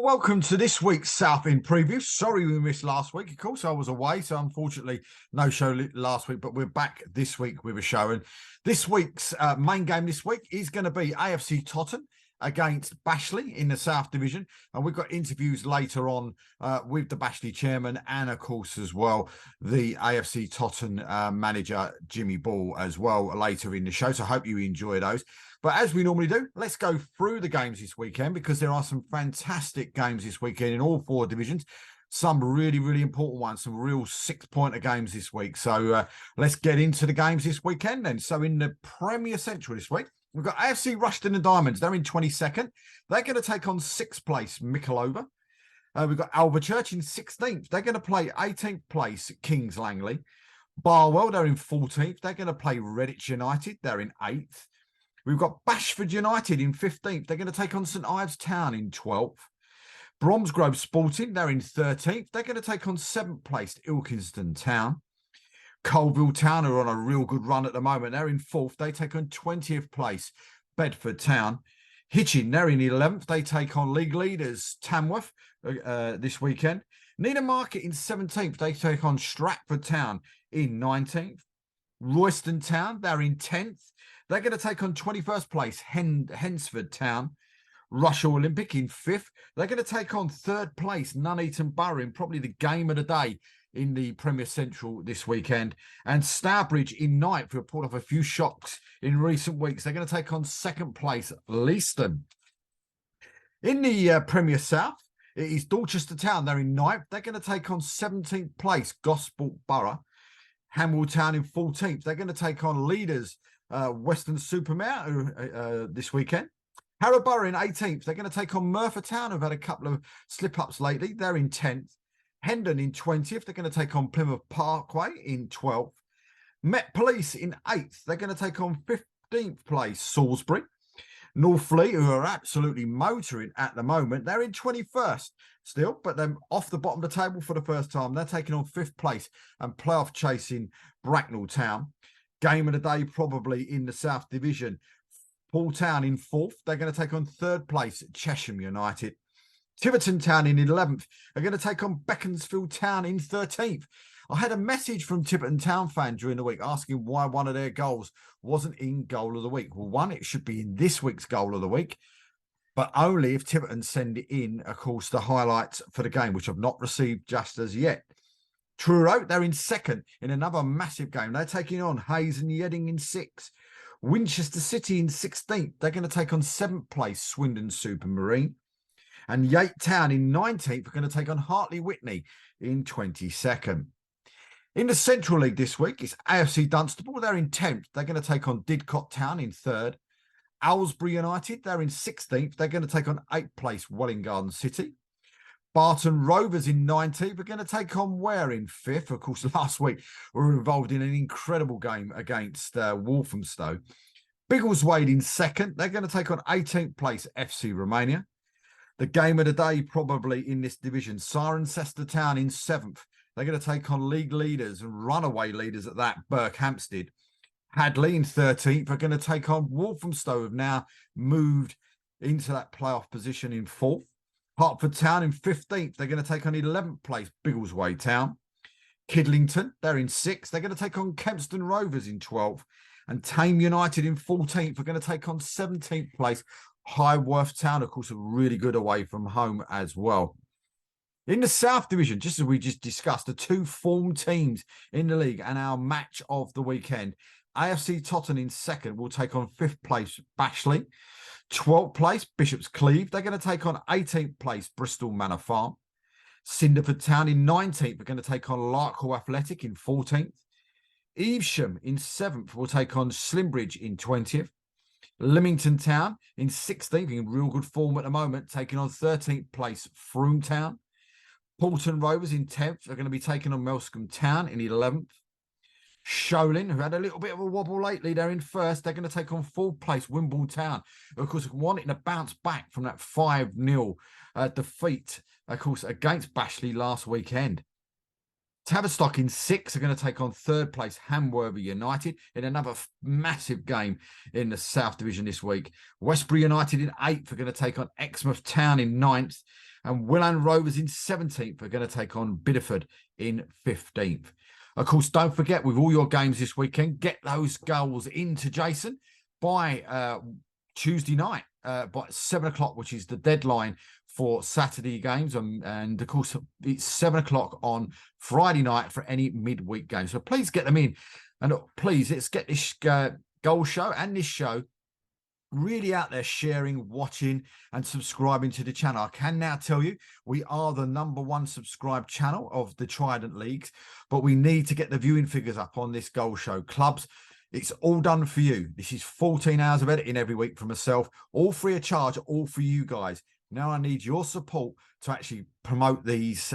Well, welcome to this week's South End preview. Sorry we missed last week. Of course, I was away, so unfortunately no show last week, but we're back this week with a show. And this week's main game this week is going to be AFC Totton against Bashley in the South Division. And we've got interviews later on with the Bashley chairman and, of course, as well, the AFC Totton manager, Jimmy Ball, as well, later in the show. So I hope you enjoy those. But as we normally do, let's go through the games this weekend because there are some fantastic games this weekend in all four divisions. Some really, really important ones, some real six-pointer games this week. So let's get into the games this weekend then. So in the Premier Central this week, we've got AFC Rushden and Diamonds. They're in 22nd. They're going to take on 6th place Michelova. We've got Alvechurch in 16th. They're going to play 18th place Kings Langley. Barwell, they're in 14th. They're going to play Redditch United. They're in 8th. We've got Bashford United in 15th. They're going to take on St Ives Town in 12th. Bromsgrove Sporting, they're in 13th. They're going to take on 7th placed Ilkeston Town. Colville Town are on a real good run at the moment. They're in 4th. They take on 20th place Bedford Town. Hitchin, they're in 11th. They take on league leaders Tamworth this weekend. Needham Market in 17th. They take on Stratford Town in 19th. Royston Town, they're in 10th. They're going to take on 21st place Hensford Town. Russia Olympic in 5th. They're going to take on 3rd place Nuneaton Borough in probably the game of the day in the Premier Central this weekend. And Stourbridge in 9th, who have pulled off a few shocks in recent weeks. They're going to take on 2nd place Leiston. In the Premier South, it is Dorchester Town. They're in 9th. They're going to take on 17th place Gosport Borough. Hamwell Town in 14th. They're going to take on leaders Western Supermare this weekend. Harrow Borough in 18th. They're going to take on Merthyr Town, who've had a couple of slip-ups lately. They're in 10th. Hendon in 20th. They're going to take on Plymouth Parkway in 12th. Met Police in 8th. They're going to take on 15th place Salisbury. Northfleet, who are absolutely motoring at the moment, they're in 21st still, but they're off the bottom of the table for the first time. They're taking on 5th place and playoff chasing Bracknell Town. Game of the day probably in the South Division. Paul Town in 4th. They're going to take on 3rd place Chesham United. Tiverton Town in 11th. They're going to take on Beaconsfield Town in 13th. I had a message from Tiverton Town fan during the week asking why one of their goals wasn't in goal of the week. Well, one, it should be in this week's goal of the week, but only if Tiverton send it in, of course, the highlights for the game, which I've not received just as yet. Truro, they're in 2nd in another massive game. They're taking on Hayes and Yedding in 6th. Winchester City in 16th. They're going to take on 7th place Swindon Supermarine. And Yate Town in 19th are going to take on Hartley Whitney in 22nd. In the Central League this week, it's AFC Dunstable. They're in 10th. They're going to take on Didcot Town in 3rd. Aylesbury United, they're in 16th. They're going to take on 8th place Welling Garden City. Barton Rovers in 19th are going to take on Ware in 5th. Of course, last week we were involved in an incredible game against Walthamstow. Biggleswade in 2nd. They're going to take on 18th place FC Romania. The game of the day probably in this division, Cirencester Town in 7th. They're going to take on league leaders and runaway leaders at that, Berkhamsted. Hadley in 13th are going to take on Walthamstow, who have now moved into that playoff position in 4th. Hertford Town in 15th. They're going to take on 11th place Biggleswade Town. Kidlington, they're in 6th. They're going to take on Kempston Rovers in 12th. And Tame United in 14th are going to take on 17th place Highworth Town. Of course, a really good away from home as well. In the South Division, just as we just discussed, the two form teams in the league and our match of the weekend. AFC Totton in 2nd will take on 5th place Bashley. 12th place Bishop's Cleeve. They're going to take on 18th place Bristol Manor Farm. Cinderford Town in 19th are going to take on Larkhall Athletic in 14th. Evesham in 7th will take on Slimbridge in 20th. Leamington Town in 16th, in real good form at the moment, taking on 13th place Frome Town. Paulton Rovers in 10th are going to be taking on Melscombe Town in 11th. Sholin, who had a little bit of a wobble lately, they're in 1st. They're going to take on 4th place Wimble Town, of course, wanting to bounce back from that 5-0 defeat, of course, against Bashley last weekend. Tavistock in 6th are going to take on 3rd place Hamworthy United in another massive game in the South Division this week. Westbury United in 8th are going to take on Exmouth Town in 9th. and Willand Rovers in 17th are going to take on Bideford in 15th. Of course, don't forget, with all your games this weekend, get those goals into Jason by Tuesday night by 7 o'clock, which is the deadline for Saturday games. And of course, it's 7 o'clock on Friday night for any midweek game. So please get them in. And please, let's get this goal show and this show really out there, sharing, watching, and subscribing to the channel. I can now tell you we are the #1 subscribed channel of the Trident Leagues, but we need to get the viewing figures up on this goal show. Clubs, it's all done for you. This is 14 hours of editing every week for myself, all free of charge, all for you guys. Now I need your support to actually promote these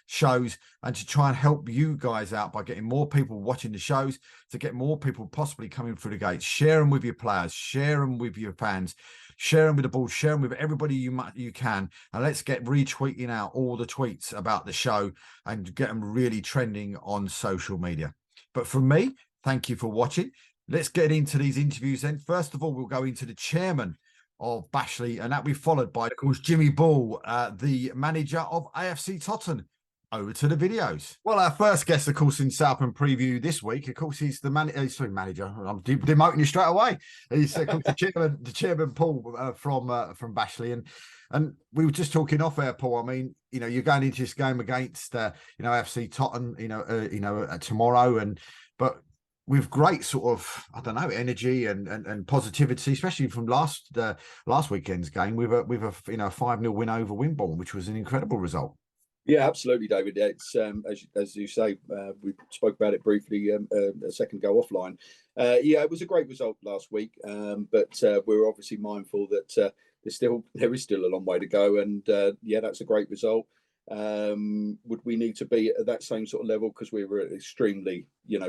shows and to try and help you guys out by getting more people watching the shows, to get more people possibly coming through the gates. Share them with your players, share them with your fans, share them with the board, share them with everybody you can. And let's get retweeting out all the tweets about the show and get them really trending on social media. But from me, thank you for watching. Let's get into these interviews then. First of all, we'll go into the chairman of Bashley, and that will be followed by, of course, Jimmy Ball, the manager of AFC Totton. Over to the videos. Well, our first guest, of course, in Southend Preview this week, of course, he's the manager. I'm demoting you straight away. He's the chairman, Paul, from Bashley, and we were just talking off air, Paul. I mean, you're going into this game against, AFC Totton, tomorrow, but with great sort of, I don't know, energy and positivity, especially from last weekend's game with a 5-0 win over Wimborne, which was an incredible result. Yeah, absolutely, David. Yeah, it's as you say, we spoke about it briefly a second ago offline. Yeah, it was a great result last week, but we're obviously mindful that there is still a long way to go, and yeah, that's a great result. Would we need to be at that same sort of level, because we were at extremely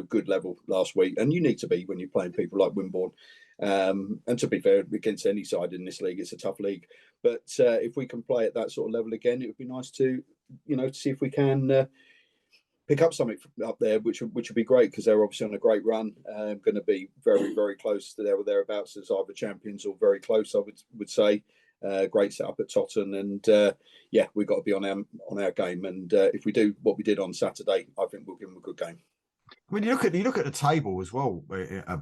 good level last week, and you need to be when you're playing people like Wimborne, and to be fair, against any side in this league, it's a tough league, but if we can play at that sort of level again, it would be nice to see if we can pick up something up there, which would be great, because they're obviously on a great run, going to be very, very close to there or thereabouts as either champions, or very close, I would say. Great setup at Totton, and yeah, we've got to be on our game, and if we do what we did on Saturday, I think we'll give them a good game. I mean, you look at the table as well,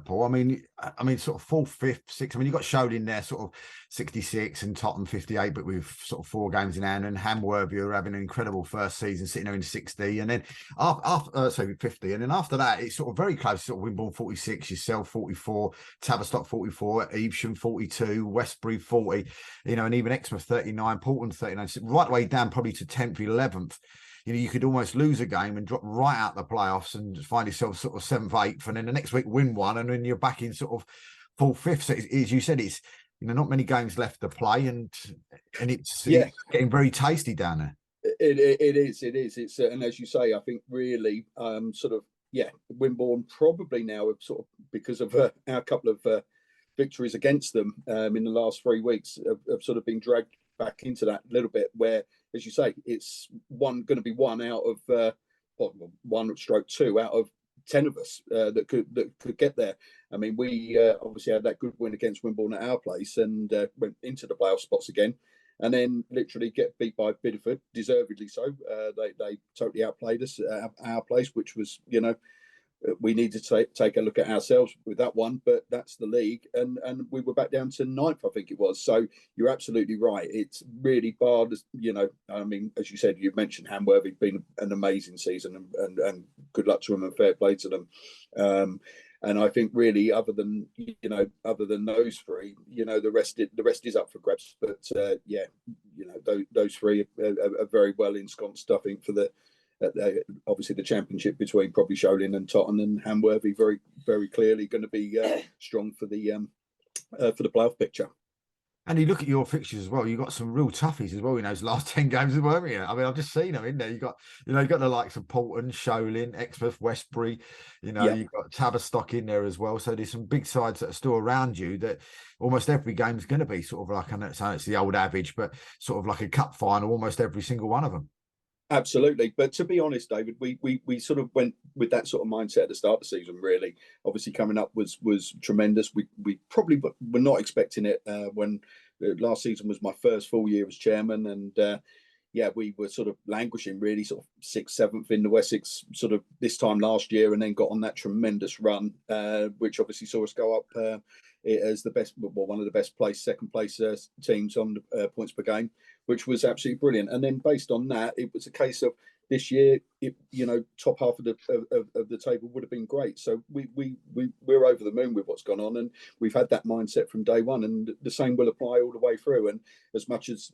Paul. I mean, sort of 4th, 5th, 6th. I mean, you got Showed in there, sort of 66, and Tottenham 58, but with sort of 4 games in hand. And Hamworthy are having an incredible first season, sitting there in 60, and then after 50, and then after that, it's sort of very close. Sort of Wimborne 46, yourself 44, Tavistock 44, Evesham 42, Westbury 40, and even Exmouth 39, Portland 39, right the way down probably to 10th, 11th. You could almost lose a game and drop right out the playoffs and find yourself sort of 7th, 8th, and then the next week win one, and then you're back in sort of 4th, 5th. So as you said, it's not many games left to play, and it's getting very tasty down there. It is. It's and as you say, I think really Wimborne probably now have sort of, because of our couple of victories against them in the last 3 weeks, have sort of been dragged back into that little bit, where, as you say, it's going to be 1 out of 1/2 out of 10 of us that could get there. I mean, we obviously had that good win against Wimborne at our place, and went into the playoff spots again, and then literally get beat by Bideford, deservedly so. They totally outplayed us at our place, which was, we need to take a look at ourselves with that one, but that's the league, and we were back down to 9th, I think it was. So you're absolutely right. It's really barred, I mean, as you said, you mentioned Hamworthy been an amazing season, and good luck to them and fair play to them. And I think really, other than those 3, the rest is up for grabs. But those 3 are very well ensconced, I think, for obviously the championship between probably Sholing and Totton, and Hamworthy very, very clearly going to be strong for the playoff picture. And you look at your fixtures as well, you've got some real toughies as well in those last 10 games as well, haven't you? I mean, I've just seen them in there. You got the likes of Portland, Sholing, Exmouth, Westbury, you've got Tavistock in there as well. So there's some big sides that are still around you, that almost every game is going to be sort of like, I know it's the old average, but sort of like a cup final, almost every single one of them. Absolutely. But to be honest, David, we sort of went with that sort of mindset at the start of the season, really. Obviously, coming up was tremendous. We probably were not expecting it when last season was my first full year as chairman. And, yeah, we were sort of languishing really, sort of 6th, 7th in the Wessex sort of this time last year, and then got on that tremendous run, which obviously saw us go up as the best, well, one of the best placed, second place teams on the points per game, which was absolutely brilliant. And then based on that, it was a case of this year, top half of the table would have been great. So we're over the moon with what's gone on, and we've had that mindset from day one, and the same will apply all the way through. And as much as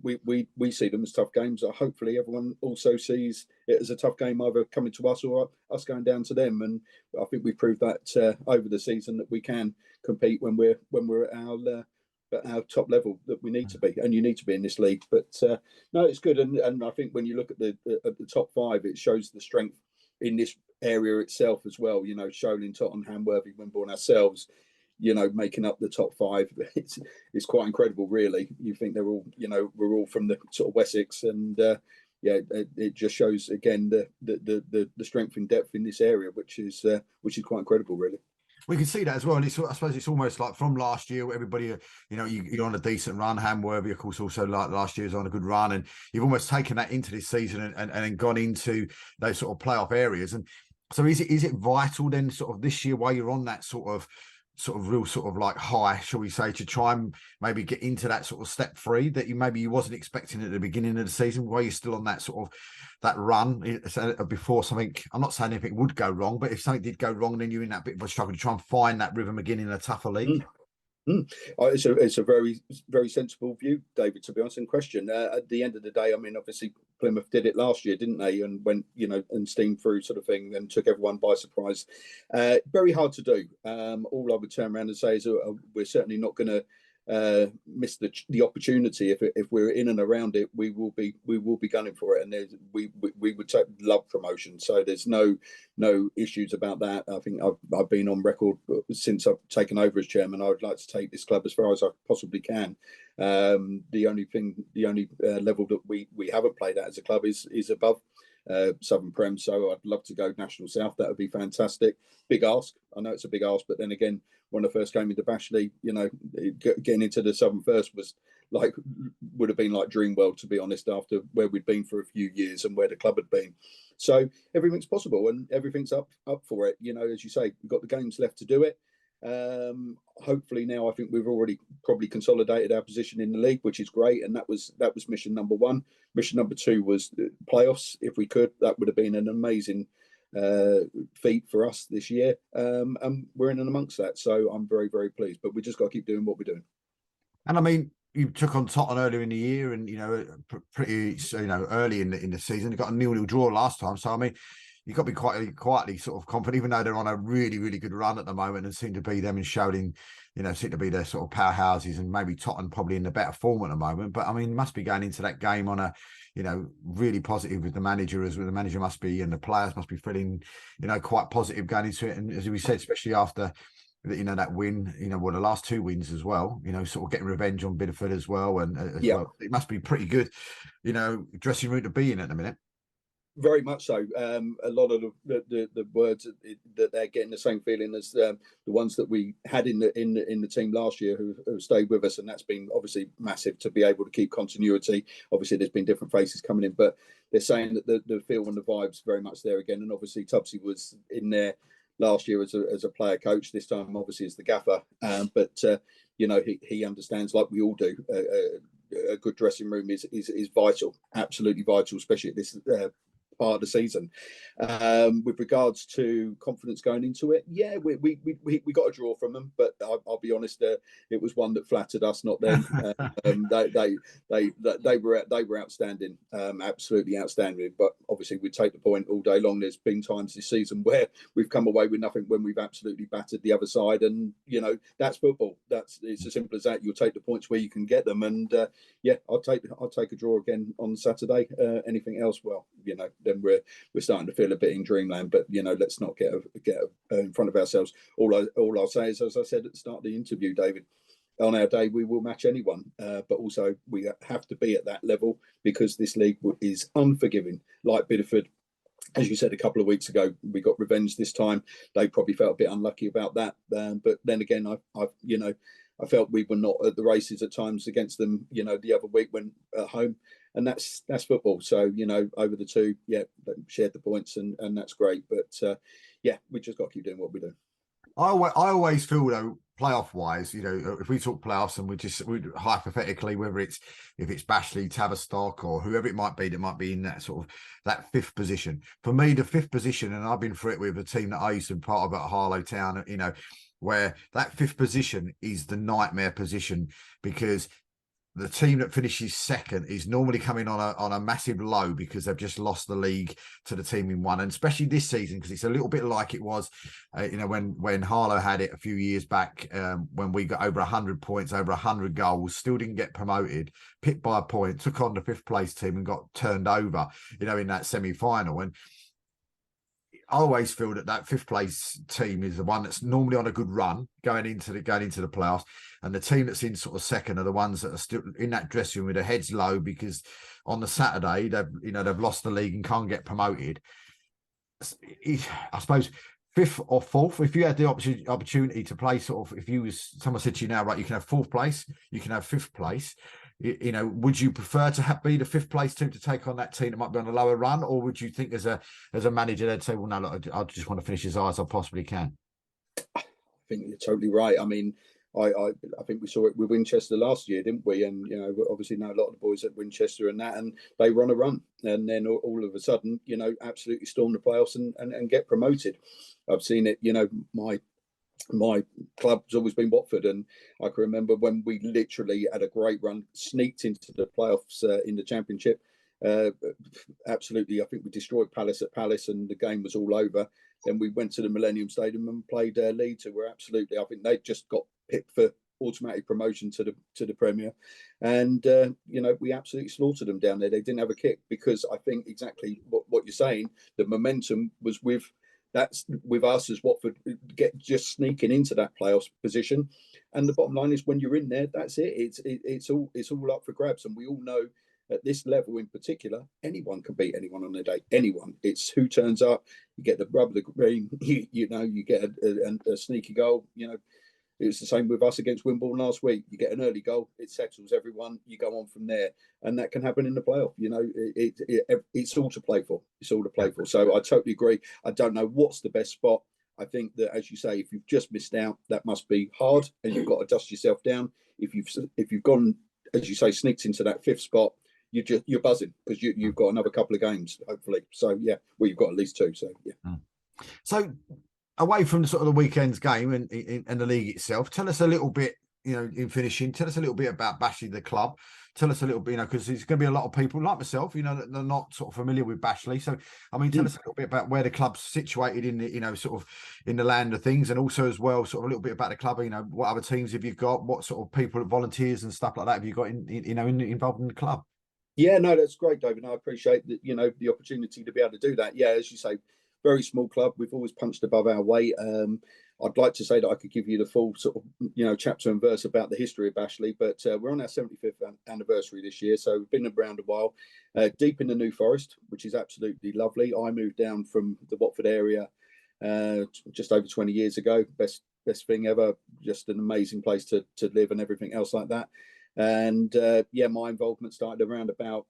we see them as tough games, hopefully everyone also sees it as a tough game, either coming to us or us going down to them. And I think we've proved that over the season, that we can compete when we're at our top level that we need to be, and you need to be in this league. But no, it's good, and I think when you look at the top 5, it shows the strength in this area itself as well. Sholing, Totton, Hamworthy, Wimborne, ourselves, making up the top 5. It's quite incredible, really. You think they're all, we're all from the sort of Wessex, and it just shows again the strength and depth in this area, which is quite incredible, really. We can see that as well. And I suppose it's almost like from last year, everybody, you're on a decent run. Hamworthy, of course, also like last year's on a good run. And you've almost taken that into this season and then gone into those sort of playoff areas. And so is it vital then sort of this year, while you're on that sort of real sort of like high, shall we say, to try and maybe get into that sort of step 3 that you wasn't expecting at the beginning of the season, while you're still on that sort of that run before something, I'm not saying anything would go wrong, but if something did go wrong, then you're in that bit of a struggle to try and find that rhythm again in a tougher league. It's a very, very sensible view, David, to be honest, and question. At the end of the day, I mean, obviously Plymouth did it last year, didn't they? And went, and steamed through sort of thing, and took everyone by surprise. Very hard to do. All I would turn around and say is we're certainly not going to miss the opportunity. If we're in and around it, we will be gunning for it, and we would love promotion. So there's no issues about that. I think I've been on record since I've taken over as chairman. I would like to take this club as far as I possibly can. The only level that we haven't played at as a club is above Southern Prem. So I'd love to go National South. That would be fantastic. Big ask. I know it's a big ask, but then again, when I first came into Bashley, getting into the Southern First would have been like dream world, to be honest, after where we'd been for a few years and where the club had been. So everything's possible, and everything's up for it. As you say, we've got the games left to do it. Hopefully now, I think we've already probably consolidated our position in the league, which is great, and that was mission number 1. Mission number 2 was playoffs. If we could, that would have been an amazing feat for us this year, and we're in and amongst that. So I'm very, very pleased. But we just got to keep doing what we're doing. And I mean, you took on Totton earlier in the year, and pretty early in the season. You got a 0-0 draw last time, so I mean, you've got to be quietly sort of confident, even though they're on a really, really good run at the moment, and seem to be them and Sholing, seem to be their sort of powerhouses, and maybe Totton probably in the better form at the moment. But I mean, must be going into that game on a, really positive with the manager, as well. The manager must be, and the players must be feeling, quite positive going into it. And as we said, especially after that win, the last 2 wins as well, sort of getting revenge on Bideford as well. And well, it must be pretty good, dressing room to be in at the minute. Very much so. A lot of the words that they're getting the same feeling as the ones that we had in the team last year who stayed with us, and that's been obviously massive to be able to keep continuity. Obviously, there's been different faces coming in, but they're saying that the feel and the vibes very much there again. And obviously, Tubsy was in there last year as a player coach. This time, obviously, as the gaffer. But he understands, like we all do. A good dressing room is vital, absolutely vital, especially at this part of the season. With regards to confidence going into it, we got a draw from them, but I'll be honest, it was one that flattered us, not them. They were outstanding, absolutely outstanding. But obviously, we take the point all day long. There's been times this season where we've come away with nothing when we've absolutely battered the other side, and that's football. It's as simple as that. You'll take the points where you can get them, and I'll take a draw again on Saturday. Anything else, well, then we're starting to feel a bit in dreamland. But let's not get in front of ourselves. All I'll say is, as I said at the start of the interview, David, on our day we will match anyone, but also we have to be at that level, because this league is unforgiving. Like Bideford, as you said a couple of weeks ago, we got revenge this time. They probably felt a bit unlucky about that, but then again, I felt we were not at the races at times against them, you know, the other week when at home, and that's football. So, you know, over the two, yeah, shared the points, and that's great. But yeah, we just got to keep doing what we do. I always feel though, playoff wise, you know, if we talk playoffs and we hypothetically, whether if it's Bashley, Tavistock, or whoever it might be that might be in that sort of that fifth position. For me, the fifth position, and I've been through it with a team that I used to be part of at Harlow Town, you know, where that fifth position is the nightmare position, because the team that finishes second is normally coming on a massive low because they've just lost the league to the team in one, and especially this season, because it's a little bit like it was, you know, when Harlow had it a few years back, when we got over 100 points, over 100 goals, still didn't get promoted, picked by a point, took on the fifth place team and got turned over, you know, in that semi-final. And I always feel that fifth place team is the one that's normally on a good run going into the playoffs, and the team that's in sort of second are the ones that are still in that dressing room with their heads low because on the Saturday they've lost the league and can't get promoted. I suppose fifth or fourth, if you had the opportunity to play sort of, if someone said to you now, right, you can have fourth place, you can have fifth place. You know, would you prefer to be the fifth place team to take on that team that might be on a lower run, or would you think as a manager they'd say, well, no, look, I just want to finish as high as I possibly can? I think you're totally right. I mean, I think we saw it with Winchester last year, didn't we? And you know, obviously know a lot of the boys at Winchester and they run a run, and then all of a sudden, you know, absolutely storm the playoffs and get promoted. I've seen it. You know, my club's always been Watford, and I can remember when we literally had a great run, sneaked into the playoffs in the Championship. Absolutely, I think we destroyed Palace at Palace, and the game was all over. Then we went to the Millennium Stadium and played Leeds, who were absolutely, I think they just got picked for automatic promotion to the Premier, and you know, we absolutely slaughtered them down there. They didn't have a kick, because I think exactly what you're saying. The momentum was with us as Watford just sneaking into that playoffs position, and the bottom line is when you're in there, that's it. It's all up for grabs, and we all know at this level in particular, anyone can beat anyone on their day. Anyone. It's who turns up. You get the rub of the green. You know, you get a sneaky goal. You know, it was the same with us against Wimbledon last week. You get an early goal, it settles everyone. You go on from there, and that can happen in the playoff. You know, it's all to play for. It's all to play for. So I totally agree. I don't know what's the best spot. I think that, as you say, if you've just missed out, that must be hard, and you've got to dust yourself down. If you've gone, as you say, sneaked into that fifth spot, you're buzzing, because you've got another couple of games, hopefully. So yeah, well, you've got at least two. So yeah. So away from the sort of the weekend's game and the league itself, tell us a little bit, you know, in finishing, tell us a little bit about Bashley, the club. Tell us a little bit, you know, because there's going to be a lot of people like myself, you know, that are not sort of familiar with Bashley. So, I mean, tell us a little bit about where the club's situated in the, you know, sort of in the land of things, and also as well, sort of a little bit about the club. You know, what other teams have you got? What sort of people, volunteers and stuff like that have you got involved in the club? Yeah, no, that's great, David. I appreciate that, you know, the opportunity to be able to do that. Yeah, as you say, very small club. We've always punched above our weight. I'd like to say that I could give you the full sort of, you know, chapter and verse about the history of Bashley, but we're on our 75th anniversary this year, so we've been around a while. Deep in the New Forest, which is absolutely lovely. I moved down from the Watford area just over 20 years ago. Best thing ever. Just an amazing place to live and everything else like that. And yeah, my involvement started around about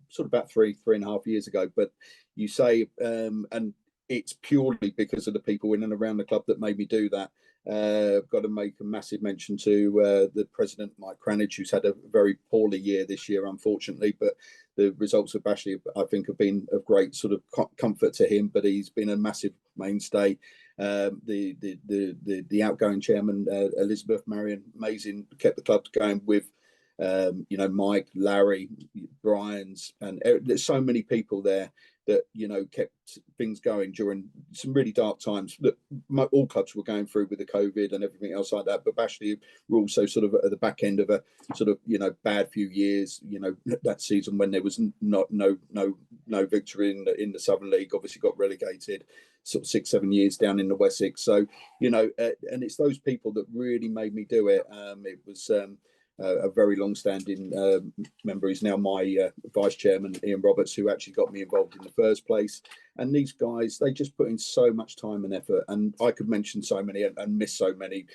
three and a half years ago. But you say, and it's purely because of the people in and around the club that made me do that. I've got to make a massive mention to the president, Mike Cranage, who's had a very poorly year this year, unfortunately. But the results of Bashley, I think, have been of great sort of comfort to him. But he's been a massive mainstay. The outgoing chairman, Elizabeth Marion, amazing, kept the club going with. You know, Mike, Larry, Brian's, and there's so many people there that, you know, kept things going during some really dark times that all clubs were going through with the COVID and everything else like that. But Bashley were also sort of at the back end of a sort of, you know, bad few years. You know, that season when there was no victory in the Southern League, obviously got relegated sort of 6-7 years down in the Wessex. So, you know, and it's those people that really made me do it. It was a very long-standing member. He's now my vice chairman, Ian Roberts, who actually got me involved in the first place. And these guys, they just put in so much time and effort. And I could mention so many and miss so many.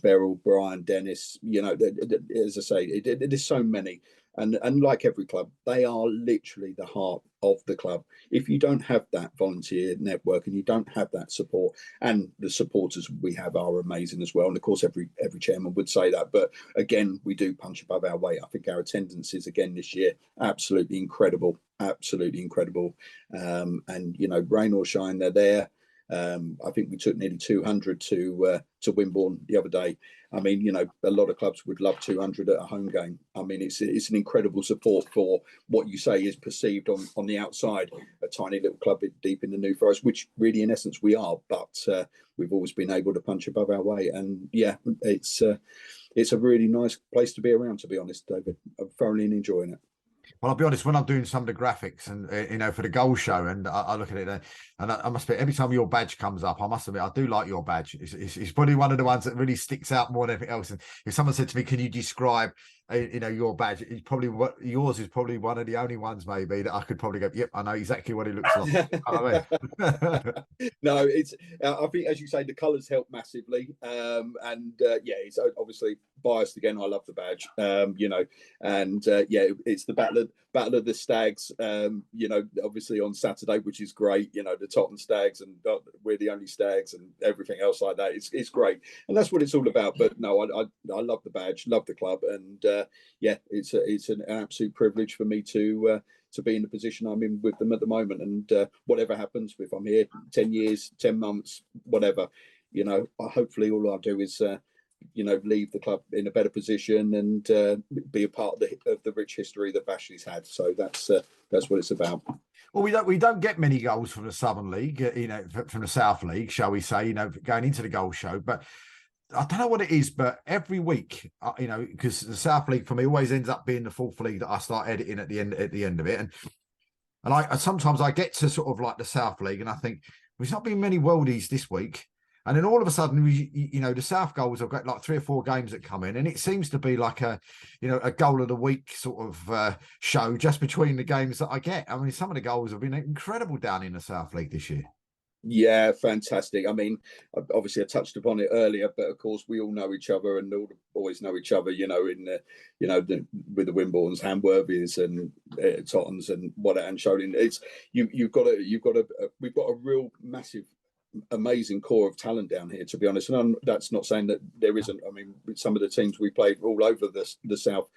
Beryl, Brian, Dennis. As I say, it is so many. And like every club, they are literally the heart of the club. If you don't have that volunteer network and you don't have that support, and the supporters we have are amazing as well. And of course, every chairman would say that. But again, we do punch above our weight. I think our attendance is again this year absolutely incredible, absolutely incredible. And rain or shine, they're there. I think we took nearly 200 to Wimborne the other day. I mean, a lot of clubs would love 200 at a home game. I mean, it's an incredible support for what you say is perceived on the outside, a tiny little club deep in the New Forest, which really, in essence, we are. But we've always been able to punch above our weight, and yeah, it's a really nice place to be around. To be honest, David, I'm thoroughly enjoying it. Well, I'll be honest, when I'm doing some of the graphics and, for the goal show, and I look at it and I must admit, every time your badge comes up, I must admit, I do like your badge. It's probably one of the ones that really sticks out more than anything else. And if someone said to me, can you describe, your badge? It's probably yours is probably one of the only ones maybe that I could probably go, yep, I know exactly what it looks like. No, I think, as you say, the colours help massively. It's obviously biased again. I love the badge, it's the battle of the Stags, obviously on Saturday, which is great, the Totton Stags, and we're the only Stags and everything else like that. It's great. And that's what it's all about. But no, I love the badge, love the club. And it's an absolute privilege for me to be in the position I'm in with them at the moment. And whatever happens, if I'm here 10 years, 10 months, whatever, hopefully all I'll do is leave the club in a better position and be a part of the rich history that Bashley's had. So that's what it's about. Well, we don't get many goals from the Southern League, from the South League, shall we say, going into the goal show. But I don't know what it is, but every week, because the South League for me always ends up being the fourth league that I start editing at the end of it, and I sometimes I get to sort of like the South League, and I think there's not been many worldies this week, and then all of a sudden, the South goals have got like 3 or 4 games that come in, and it seems to be like a goal of the week sort of show just between the games that I get. I mean, some of the goals have been incredible down in the South League this year. Yeah, fantastic. I mean, obviously I touched upon it earlier, but of course we all know each other and always know each other, with the Wimbornes, Hamworthies and Tottons and and Sholing. It's we've got a real massive, amazing core of talent down here, to be honest. And that's not saying that there isn't. I mean, with some of the teams we played all over the South,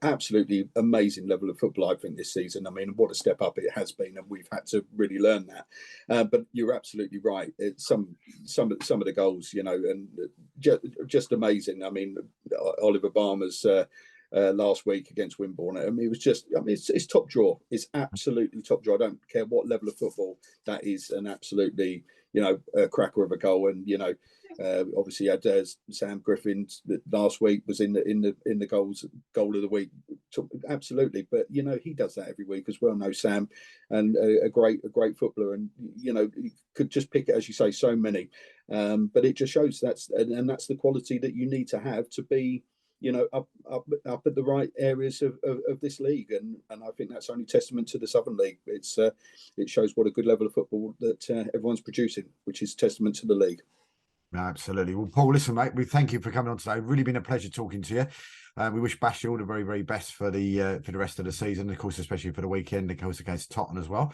absolutely amazing level of football, I think, this season. I mean, what a step up it has been, and we've had to really learn that. But you're absolutely right. It's some of the goals, and just amazing. I mean, Oliver Barmer's last week against Wimborne. I mean, it was just, it's top draw. It's absolutely top draw. I don't care what level of football that is, an absolutely, a cracker of a goal. And, obviously had Sam Griffin last week was in the goal of the week. Absolutely. But, he does that every week as well. No, Sam, and a great footballer. And, you could just pick it, as you say, so many. But it just shows that's the quality that you need to have to be, up at the right areas of this league, and I think that's only testament to the Southern League. It shows what a good level of football that everyone's producing, which is testament to the league. Absolutely. Well, Paul, listen, mate, we thank you for coming on today. Really been a pleasure talking to you. We wish Bashley all the very, very best for the rest of the season, of course, especially for the weekend, of course, against Totton as well.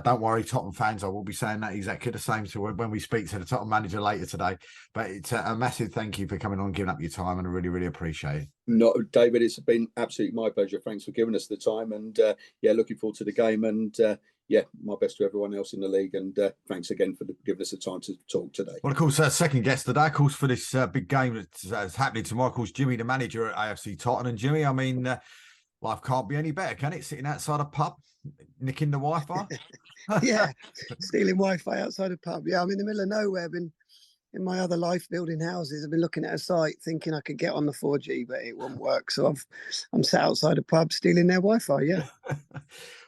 Don't worry, Totton fans, I will be saying that exactly the same to when we speak to the Totton manager later today. But it's a massive thank you for coming on and giving up your time, and I really, really appreciate it. No, David, it's been absolutely my pleasure. Thanks for giving us the time, and looking forward to the game, and my best to everyone else in the league, and thanks again for giving us the time to talk today. Well, of course, second guest today, of course, for this big game that's happening tomorrow, of course, Jimmy, the manager at AFC Totton. And Jimmy, I mean, life can't be any better, can it? Sitting outside a pub, nicking the Wi-Fi. Yeah, stealing Wi-Fi outside a pub. Yeah, I'm in the middle of nowhere. I've been in my other life building houses. I've been looking at a site thinking I could get on the 4G, but it won't work. So I'm sat outside a pub stealing their Wi-Fi. Yeah.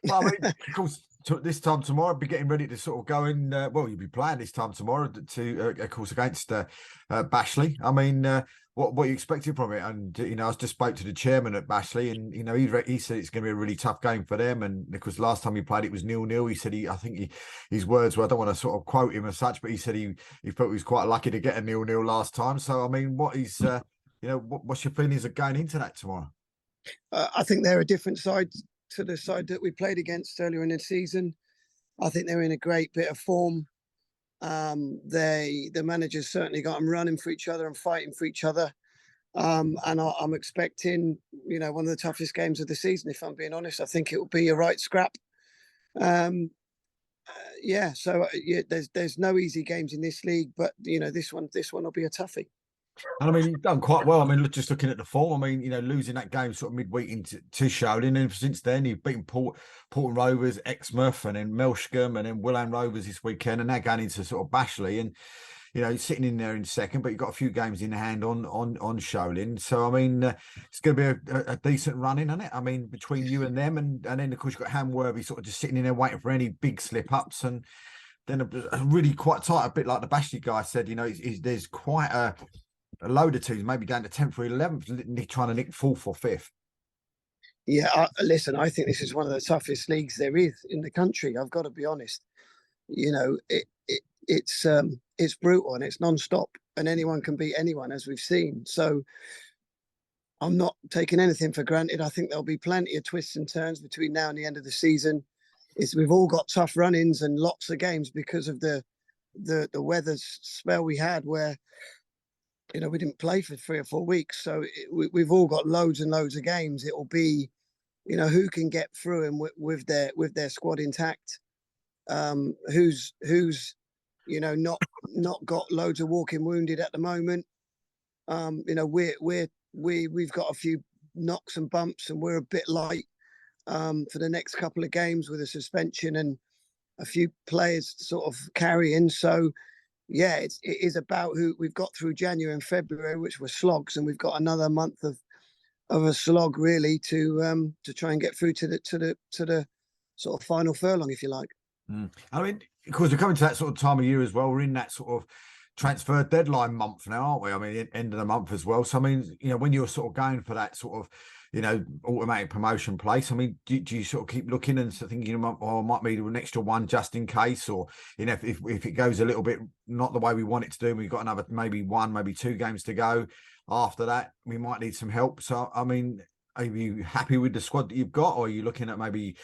Well, I mean, of course, this time tomorrow, be getting ready to sort of go in. You'll be playing this time tomorrow of course, against Bashley. I mean, what you expected from it. And I just spoke to the chairman at Bashley, and he said it's going to be a really tough game for them. And because last time he played, it was 0-0. He said his words were, I don't want to sort of quote him as such, but he said he felt he was quite lucky to get a 0-0 last time. So I mean, what's your feelings of going into that tomorrow? I think they're a different side to the side that we played against earlier in the season. I think they're in a great bit of form. The managers certainly got them running for each other and fighting for each other. And I'm expecting, one of the toughest games of the season. If I'm being honest, I think it will be a right scrap. There's no easy games in this league, but this one will be a toughie. And I mean, you've done quite well. I mean, just looking at the form, I mean, losing that game sort of midweek into Sholing, and since then you've beaten Portland Rovers, Exmouth, and then Melsham, and then Willand Rovers this weekend, and now going into sort of Bashley, and sitting in there in second, but you've got a few games in hand on Sholing. So I mean, it's going to be a decent run in, isn't it? I mean, between you and them, and then of course you've got Hamworthy sort of just sitting in there waiting for any big slip ups, and then a really quite tight, a bit like the Bashley guy said. There's quite a load of teams, maybe down to 10th or 11th, trying to nick 4th or 5th. Yeah, listen, I think this is one of the toughest leagues there is in the country. I've got to be honest. It's brutal and it's non-stop, and anyone can beat anyone, as we've seen. So I'm not taking anything for granted. I think there'll be plenty of twists and turns between now and the end of the season. We've all got tough run-ins and lots of games because of the weather spell we had, where we didn't play for 3 or 4 weeks. So we've all got loads and loads of games. It will be, who can get through and with their squad intact. Who's not got loads of walking wounded at the moment. We've got a few knocks and bumps, and we're a bit light for the next couple of games with a suspension and a few players sort of carrying. So yeah, it is about who we've got through January and February, which were slogs, and we've got another month of a slog really to try and get through to the sort of final furlong, if you like. I mean, of course, we're coming to that sort of time of year as well. We're in that sort of transfer deadline month now, aren't we? I mean, end of the month as well. So I mean, when you're sort of going for that sort of automatic promotion place, I mean, do you sort of keep looking and thinking, I might need an extra one just in case, or if it goes a little bit not the way we want it to do, and we've got another maybe 2 games to go after that, we might need some help. So I mean, are you happy with the squad that you've got, or are you looking at maybe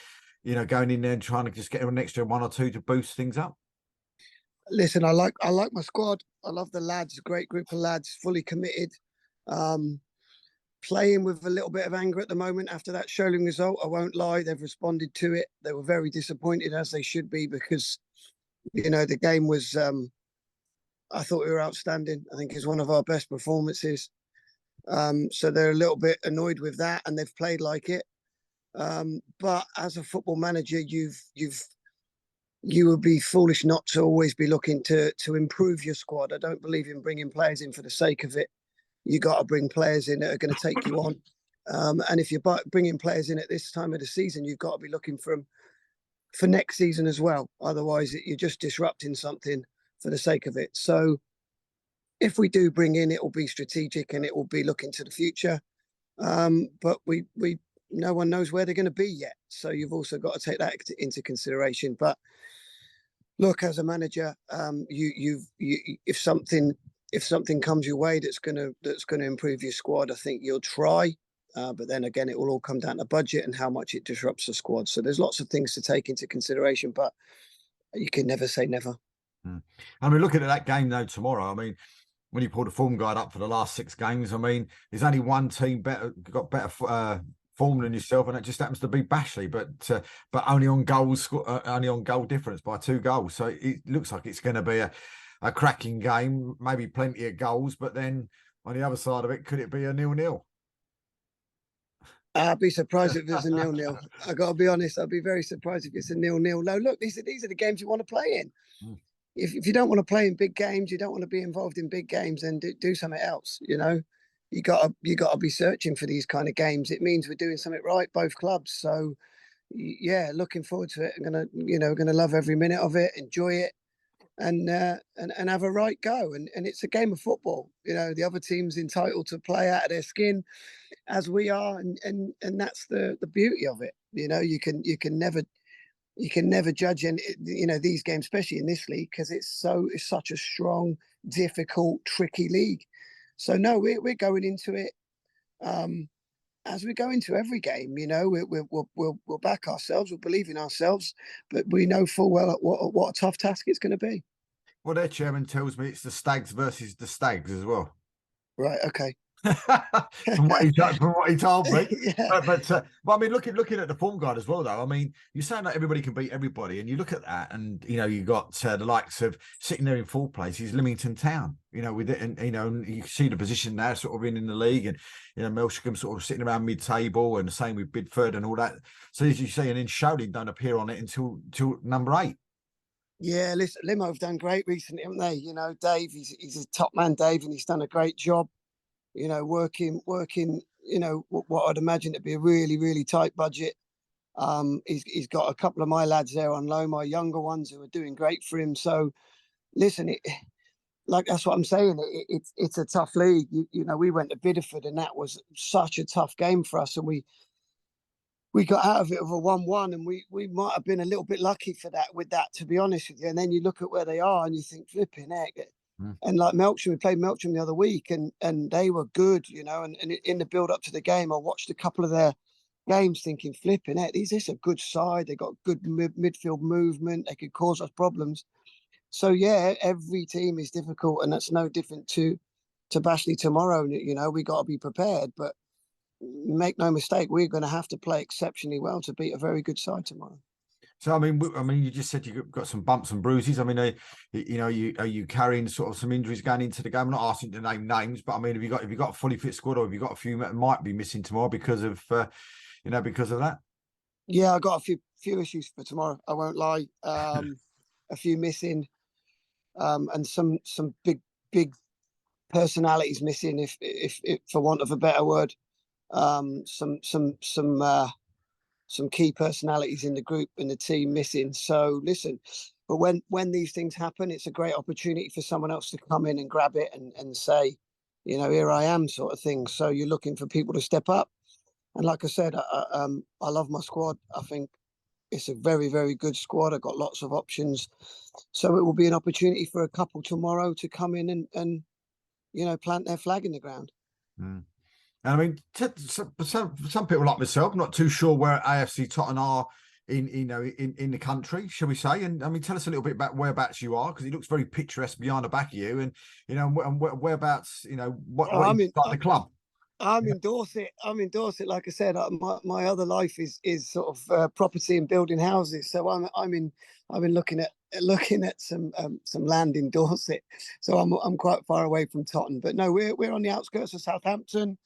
going in there and trying to just get an extra 1 or 2 to boost things up? Listen, I like my squad. I love the lads, a great group of lads, fully committed. Playing with a little bit of anger at the moment after that Sholing result. I won't lie, they've responded to it. They were very disappointed, as they should be, because the game was I thought we were outstanding. I think it's one of our best performances. So they're a little bit annoyed with that, and they've played like it. But as a football manager, you would be foolish not to always be looking to improve your squad. I don't believe in bringing players in for the sake of it. You got to bring players in that are going to take you on. And if you're bringing players in at this time of the season, you've got to be looking for next season as well. Otherwise, you're just disrupting something for the sake of it. So if we do bring in, it will be strategic and it will be looking to the future. But no one knows where they're going to be yet. So you've also got to take that into consideration. But look, as a manager, if something comes your way that's going to improve your squad, I think you'll try. But then again, it will all come down to budget and how much it disrupts the squad. So there's lots of things to take into consideration, but you can never say never. I mean, looking at that game though tomorrow, I mean, when you pull the form guide up for the last 6 games, I mean, there's only one team got better form than yourself, and it just happens to be Bashley, but only on goal difference by 2 goals. So it looks like it's going to be a cracking game, maybe plenty of goals, but then on the other side of it, could it be a 0-0? I'd be surprised if there's a 0-0. I got to be honest. I'd be very surprised if it's a 0-0. No, look, these are the games you want to play in. If you don't want to play in big games, you don't want to be involved in big games, then do something else. You got to be searching for these kind of games. It means we're doing something right, both clubs. So yeah, looking forward to it. I'm gonna love every minute of it, enjoy it. and have a right go. And it's a game of football. You know, the other team's entitled to play out of their skin, as we are, and that's the beauty of it. You know, you can never judge any, you know, these games, especially in this league, because it's such a strong, difficult, tricky league. So no, we're going into it as we go into every game. You know, we'll back ourselves, we'll believe in ourselves, but we know full well what a tough task it's going to be. Well, their chairman tells me it's the Stags versus the Stags as well. Right. Okay. from what he told me. Yeah. But I mean, looking at the form guide as well, though. I mean, you're saying that everybody can beat everybody, and you look at that, and you know, you got the likes of sitting there in fourth place is Lymington Town. You know, with it, and you know, and you can see the position there, sort of in the league, and you know, Melsham sort of sitting around mid-table, and the same with Bidford and all that. So as you say, and then Sholing don't appear on it until number 8. Yeah, listen, Limo have done great recently, haven't they? You know, Dave, he's a top man, Dave, and he's done a great job. You know, working, you know, what I'd imagine to be a really, really tight budget. He's got a couple of my lads there on loan, my younger ones, who are doing great for him. So, listen, like that's what I'm saying. It's a tough league. You know, we went to Bideford, and that was such a tough game for us, and we got out of it with a 1-1, and we might have been a little bit lucky for that, to be honest with you. And then you look at where they are, and you think, flipping heck. And like Melksham, we played Melksham the other week, and they were good, you know. And in the build up to the game, I watched a couple of their games, thinking, flipping it, this is a good side. They got good midfield movement. They could cause us problems. So yeah, every team is difficult, and that's no different to Bashley tomorrow. You know, we got to be prepared, but make no mistake, we're going to have to play exceptionally well to beat a very good side tomorrow. So I mean, you just said you've got some bumps and bruises. I mean, you know, are you carrying sort of some injuries going into the game? I'm not asking to name names, but I mean, have you got a fully fit squad, or have you got a few that might be missing tomorrow because of because of that? Yeah, I got a few issues for tomorrow. I won't lie. A few missing, and some big personalities missing, if for want of a better word. Some key personalities in the group and the team missing. So listen, but when these things happen, it's a great opportunity for someone else to come in and grab it and say, you know, here I am, sort of thing. So you're looking for people to step up. And like I said, I love my squad. I think it's a very, very good squad. I've got lots of options. So it will be an opportunity for a couple tomorrow to come in and you know, plant their flag in the ground. And I mean, some people like myself, not too sure where AFC Totton are in the country, shall we say? And I mean, tell us a little bit about whereabouts you are, because it looks very picturesque behind the back of you, and you know, and whereabouts, you know, what the club. I'm in Dorset. Like I said, my other life is sort of property and building houses. So I've been looking at some land in Dorset. So I'm quite far away from Totton. But no, we're on the outskirts of Southampton,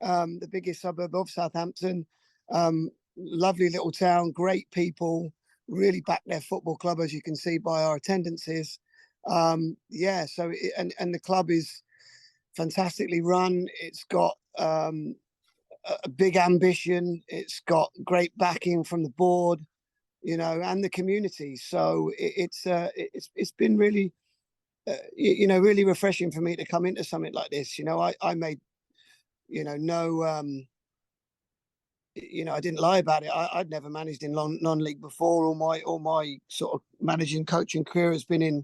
the biggest suburb of Southampton. Lovely little town, great people, really back their football club, as you can see by our attendances. Yeah. So and the club is fantastically run. It's got a big ambition. It's got great backing from the board, you know, and the community. So it's been really, you know, really refreshing for me to come into something like this. You know, I made, you know, no, you know, I didn't lie about it. I'd never managed in non-league before. All my sort of managing, coaching career has been in,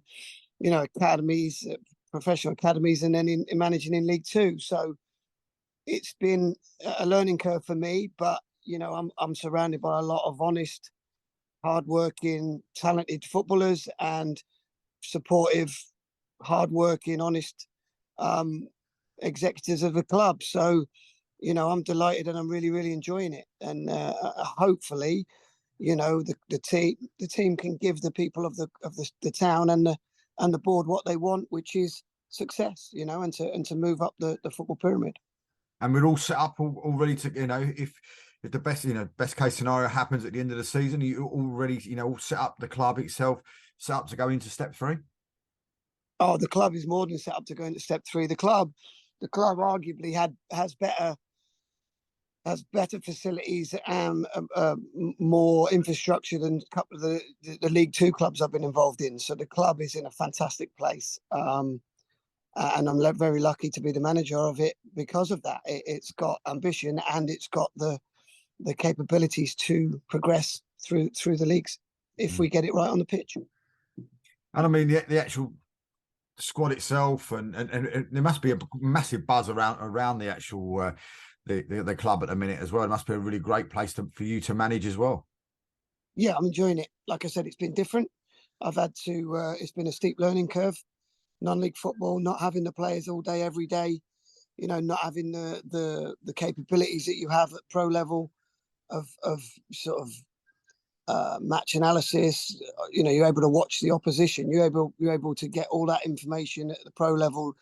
you know, academies, professional academies, and then in managing in League Two. So it's been a learning curve for me, but you know, I'm surrounded by a lot of honest, hardworking, talented footballers and supportive, hardworking, honest executives of the club. So, you know, I'm delighted and I'm really, really enjoying it. And hopefully, you know, the team can give the people of the town and the board what they want, which is success, you know, and to move up the football pyramid. And we're all set up all ready to, you know, if the best case scenario happens at the end of the season, you already, you know, all set up, the club itself set up to go into step 3. Oh, the club is more than set up to go into step 3. The club arguably has better has better facilities and more infrastructure than a couple of the League Two clubs I've been involved in. So the club is in a fantastic place. And I'm very lucky to be the manager of it because of that. It's got ambition and it's got the capabilities to progress through the leagues if we get it right on the pitch. And I mean, the actual squad itself, and there must be a massive buzz around the actual the club at the minute as well. It must be a really great place for you to manage as well. Yeah, I'm enjoying it. Like I said, it's been different. I've had to. It's been a steep learning curve. Non-league football, not having the players all day, every day. You know, not having the capabilities that you have at pro level of sort of match analysis. You know, you're able to watch the opposition. You're able to get all that information at the pro level,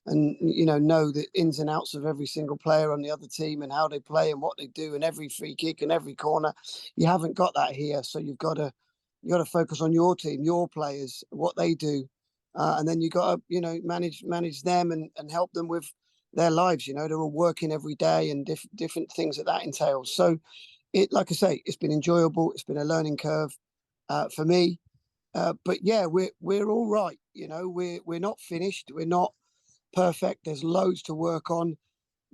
and know the ins and outs of every single player on the other team and how they play and what they do and every free kick and every corner. You haven't got that here, so you've got to focus on your team, your players, what they do, and then you got to manage them and help them with their lives. They're all working every day and different things that entails. So. Like I say, it's been enjoyable. It's been a learning curve for me, but yeah, we're all right. We're not finished. We're not perfect. There's loads to work on,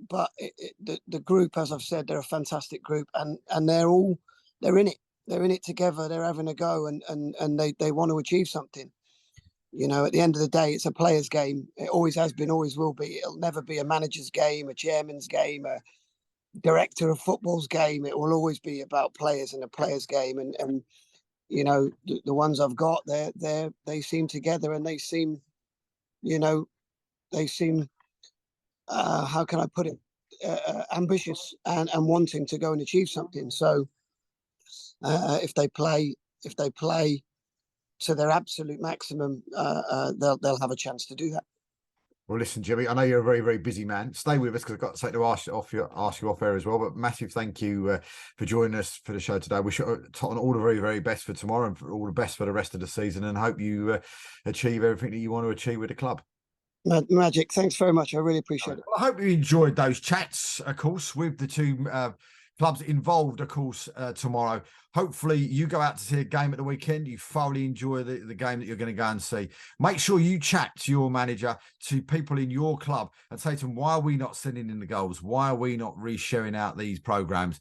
but the group, as I've said, they're a fantastic group, and they're in it. They're in it together. They're having a go, and they want to achieve something. At the end of the day, it's a players' game. It always has been, always will be. It'll never be a manager's game, a chairman's game, a director of football's game. It will always be about players and a players' game, and the ones I've got, they seem together, and they seem how can I put it, ambitious and wanting to go and achieve something. So if they play to their absolute maximum, they'll have a chance to do that. Well, listen, Jimmy, I know you're a very, very busy man. Stay with us because I've got something to ask you off air as well. But massive thank you for joining us for the show today. We should Totton all the very, very best for tomorrow and for all the best for the rest of the season, and hope you achieve everything that you want to achieve with the club. Magic. Thanks very much. I really appreciate it. Well, I hope you enjoyed those chats, of course, with the two clubs involved, of course, tomorrow. Hopefully you go out to see a game at the weekend. You thoroughly enjoy the game that you're going to go and see. Make sure you chat to your manager, to people in your club, and say to them, why are we not sending in the goals? Why are we not re-sharing out these programs?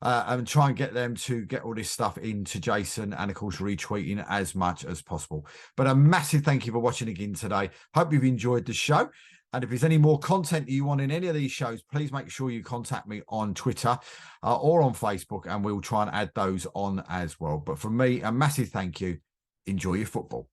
And try and get them to get all this stuff into Jason, and of course retweeting as much as possible. But a massive thank you for watching again today. Hope you've enjoyed the show. And if there's any more content that you want in any of these shows, please make sure you contact me on Twitter or on Facebook, and we'll try and add those on as well. But from me, a massive thank you. Enjoy your football.